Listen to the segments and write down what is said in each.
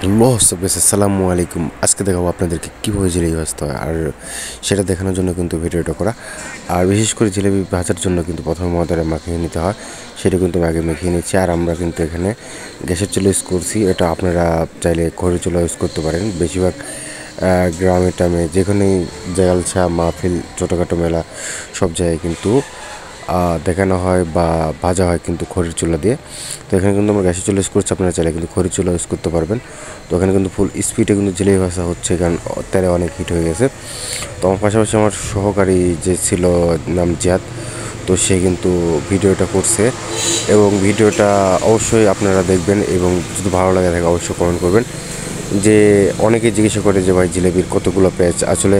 Hello আসসালামু আলাইকুম। আজকে দেখাবো আপনাদেরকে কীভাবে জিলেবি ভাজতে হয়, আর সেটা দেখানোর জন্য কিন্তু ভিডিওটা করা। আর বিশেষ করে জিলেবি ভাজার জন্য কিন্তু প্রথমে ময়দাটা মাখিয়ে নিতে হয়, সেটা কিন্তু আমি আগে মাখিয়ে নিচ্ছি। আর আমরা কিন্তু এখানে গ্যাসের চুলা ইউজ করছি, এটা আপনারা চাইলে খড়ির চুলা ইউজ করতে পারেন। বেশিরভাগ গ্রামে টামে যেখানেই জালসা মাহফিল ছোটোখাটো মেলা সব জায়গায় কিন্তু দেখানো হয় বা ভাজা হয় কিন্তু খড়ির চুলা দিয়ে। তো এখানে কিন্তু আমরা গ্যাসের চুলা ইউজ করছি, আপনারা চাইলে কিন্তু খড়ির চুলা ইউজ করতে পারবেন। তো এখানে কিন্তু ফুল স্পিডে কিন্তু জিলেবি ভাজা হচ্ছে, কারণ তেলে অনেক হিট হয়ে গেছে। তো আমার পাশাপাশি আমার সহকারী যে ছিল, নাম জিয়াদ, তো সে কিন্তু ভিডিওটা করছে এবং ভিডিওটা অবশ্যই আপনারা দেখবেন এবং যদি ভালো লাগে থাকে অবশ্যই কমেন্ট করবেন। যে অনেকে জিজ্ঞাসা করে যে ভাই জিলেবির কতগুলো পেঁয়াজ, আসলে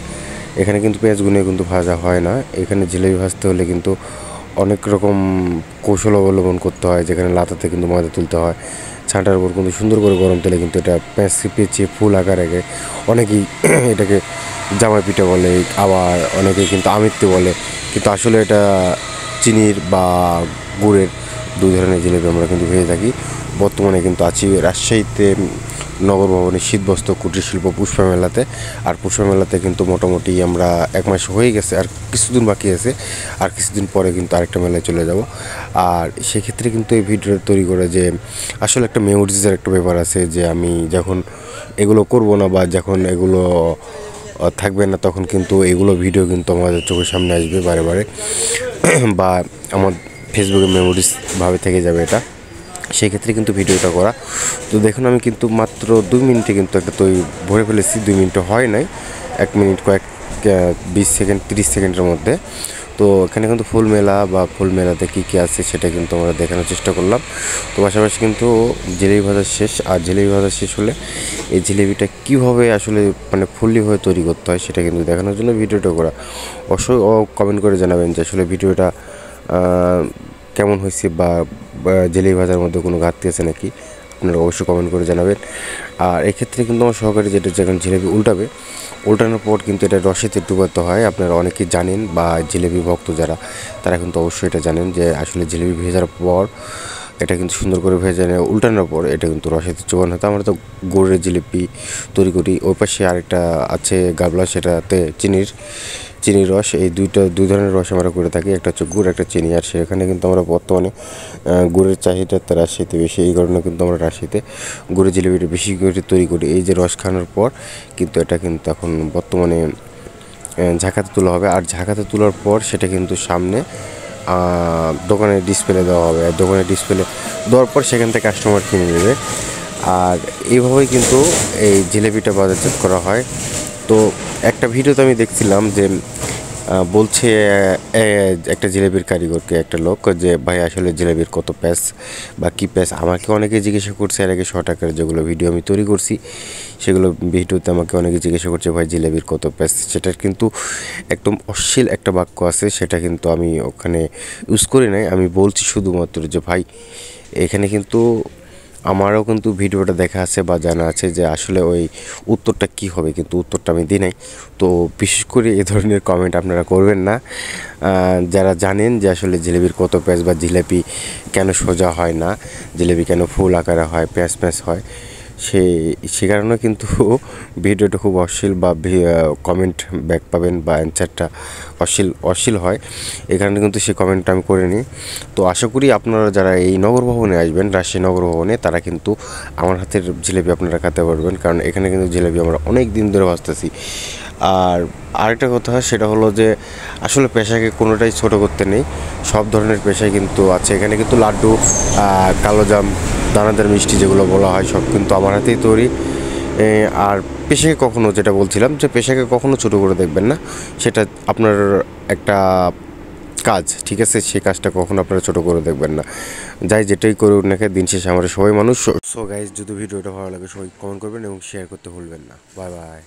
এখানে কিন্তু পেঁয়াজ গুনে কিন্তু ভাজা হয় না। এখানে জিলেবি ভাজতে হলে কিন্তু অনেক রকম কৌশল অবলম্বন করতে হয়, যেখানে লাতাতে কিন্তু ময়দা তুলতে হয়, ছাঁটার উপর কিন্তু সুন্দর করে গরম তেলে কিন্তু এটা পেঁচিয়ে ফুল আকার আগে অনেকেই এটাকে জামাই পিঠা বলে, আবার অনেকে কিন্তু আমিত্তি বলে, কিন্তু আসলে এটা চিনির বা গুড়ের দুই ধরনের জিলেবি আমরা কিন্তু ভেজে থাকি। বর্তমানে কিন্তু আছি রাজশাহীতে নগর ভবনের শীতবস্ত্র কুটির শিল্প পুষ্পা মেলাতে। আর পুষ্পা মেলাতে কিন্তু মোটামুটি আমরা 1 মাস হয়ে গেছে, আর কিছুদিন বাকি আছে, আর কিছুদিন পরে কিন্তু আরেকটা মেলায় চলে যাব। আর সেক্ষেত্রে কিন্তু এই ভিডিওটা তৈরি করে যে আসলে একটা মেমোরিজের একটা ব্যাপার আছে, যে আমি যখন এগুলো করব না বা যখন এগুলো থাকবে না, তখন কিন্তু এগুলো ভিডিও কিন্তু আমাদের চোখের সামনে আসবে বারে বারে বা আমার ফেসবুকে মেমোরিজ ভাবে থেকে যাবে এটা। সেক্ষেত্রে কিন্তু ভিডিওটা করা। তো দেখুন আমি কিন্তু মাত্র 2 মিনিটে কিন্তু একটা ভরে ফেলেছি। 2 মিনিটও হয় নাই, 1 মিনিট 20 সেকেন্ড 30 সেকেন্ডের মধ্যে। তো এখানে কিন্তু ফুল মেলা বা ফুল মেলাতে কী কী আছে সেটা কিন্তু আমরা দেখানোর চেষ্টা করলাম। তো পাশাপাশি কিন্তু জিলেবি ভাজা শেষ, আর জিলেবি ভাজা শেষ হলে এই জিলেবিটা কীভাবে আসলে মানে ফুললি হয়ে তৈরি করতে হয় সেটা কিন্তু দেখানোর জন্য ভিডিওটা করা। অবশ্যই কমেন্ট করে জানাবেন যে আসলে ভিডিওটা কেমন হয়েছে বা জিলেবি ভাজার মধ্যে কোনো ঘাটতি আছে নাকি, আপনারা অবশ্যই কমেন্ট করে জানাবেন। আর এক্ষেত্রে কিন্তু আমার সহকারী যেটা যখন জিলেবি উল্টানোর পর কিন্তু এটা রসেতে ডুবাতে হয়। আপনারা অনেকেই জানেন বা জিলেবি ভক্ত যারা, তারা কিন্তু অবশ্যই এটা জানেন যে আসলে জিলেবি ভেজার পর এটা কিন্তু সুন্দর করে ভেজে উল্টানোর পর এটা কিন্তু রসেতে চোবানো হতো। আমরা তো গুড়ের জিলিপি তৈরি করি, ওই পাশে আরেকটা আছে গাবলা, সেটাতে চিনির রস। এই দুই ধরনের রস আমরা করে থাকি, একটা হচ্ছে গুড়, একটা চিনি। আর সেখানে কিন্তু আমরা বর্তমানে গুড়ের চাহিদাটা রাজশাহীতে বেশি, এই কারণে কিন্তু আমরা রাজশাহীতে গুড়ের জিলিপিটা বেশি করে তৈরি করি। এই যে রস খাওয়ানোর পর কিন্তু এটা কিন্তু এখন বর্তমানে ঝাঁকাতে তোলা হবে, আর ঝাঁকাতে তোলার পর সেটা কিন্তু সামনে দোকানে ডিসপ্লে দেওয়া হবে। আর দোকানে ডিসপ্লে দেওয়ার পর সেখান থেকে কাস্টমার কিনে নেবে। আর এইভাবেই কিন্তু এই জিলেপিটা বাজারজাত করা হয়। তো একটা ভিডিওতে আমি দেখছিলাম যে বলছে একটা জিলেবির কারিগরকে একটা লোক, যে ভাই আসলে জিলেবির কত প্যাস বা কী প্যাস। আমাকে অনেকে জিজ্ঞাসা করছে, এর আগে শর্ট আকারে যেগুলো ভিডিও আমি তৈরি করছি সেগুলো ভিডিওতে আমাকে অনেকে জিজ্ঞাসা করছে ভাই জিলেবির কত প্যাস। সেটার কিন্তু একদম অশ্লীল একটা বাক্য আছে, সেটা কিন্তু আমি ওখানে ইউজ করি নাই। আমি বলছি শুধুমাত্র যে ভাই এখানে কিন্তু আমারও কিন্তু ভিডিওটা দেখা আছে বা জানা আছে যে আসলে ওই উত্তরটা কী হবে, কিন্তু উত্তরটা আমি দিই নাই। তো বিশেষ করে এ ধরনের কমেন্ট আপনারা করবেন না, যারা জানেন যে আসলে জিলেবির কত প্যাঁচ বা জিলেপি কেন সোজা হয় না, জিলেবি কেন ফুল আকারে হয়, প্যাঁচ প্যাঁচ হয়, সে কারণে কিন্তু ভিডিওটা খুব অশ্লীল বা কমেন্ট ব্যাক পাবেন বা অ্যান্সারটা অশ্লীল হয়। এই কারণে কিন্তু সেই কমেন্টটা আমি করিনি। তো আশা করি আপনারা যারা এই নগর ভবনে আসবেন, রাজশাহী নগর ভবনে, তারা কিন্তু আমার হাতের জিলেপি আপনারা খেতে পারবেন, কারণ এখানে কিন্তু জিলেপি আমরা অনেক দিন ধরে ভাজতেছি। আর আরেকটা কথা সেটা হলো যে আসলে পেশাকে কোনোটাই ছোটো করতে নেই, সব ধরনের পেশাই কিন্তু আছে এখানে। কিন্তু লাড্ডু, কালোজাম, দানাদার মিষ্টি যেগুলো বলা হয় সব কিন্তু আমার হাতেই তৈরি। আর পেশাকে কখনো, যেটা বলছিলাম যে পেশাকে কখনো ছোটো করে দেখবেন না, সেটা আপনার একটা কাজ, ঠিক আছে, সেই কাজটা কখনো আপনারা ছোটো করে দেখবেন না। যাই যেটাই করুন না দিন শেষে আমরা সবাই মানুষ। সো গাইজ, যদি ভিডিওটা ভালো লাগে সবাই কমেন্ট করবেন এবং শেয়ার করতে ভুলবেন না। Bye bye.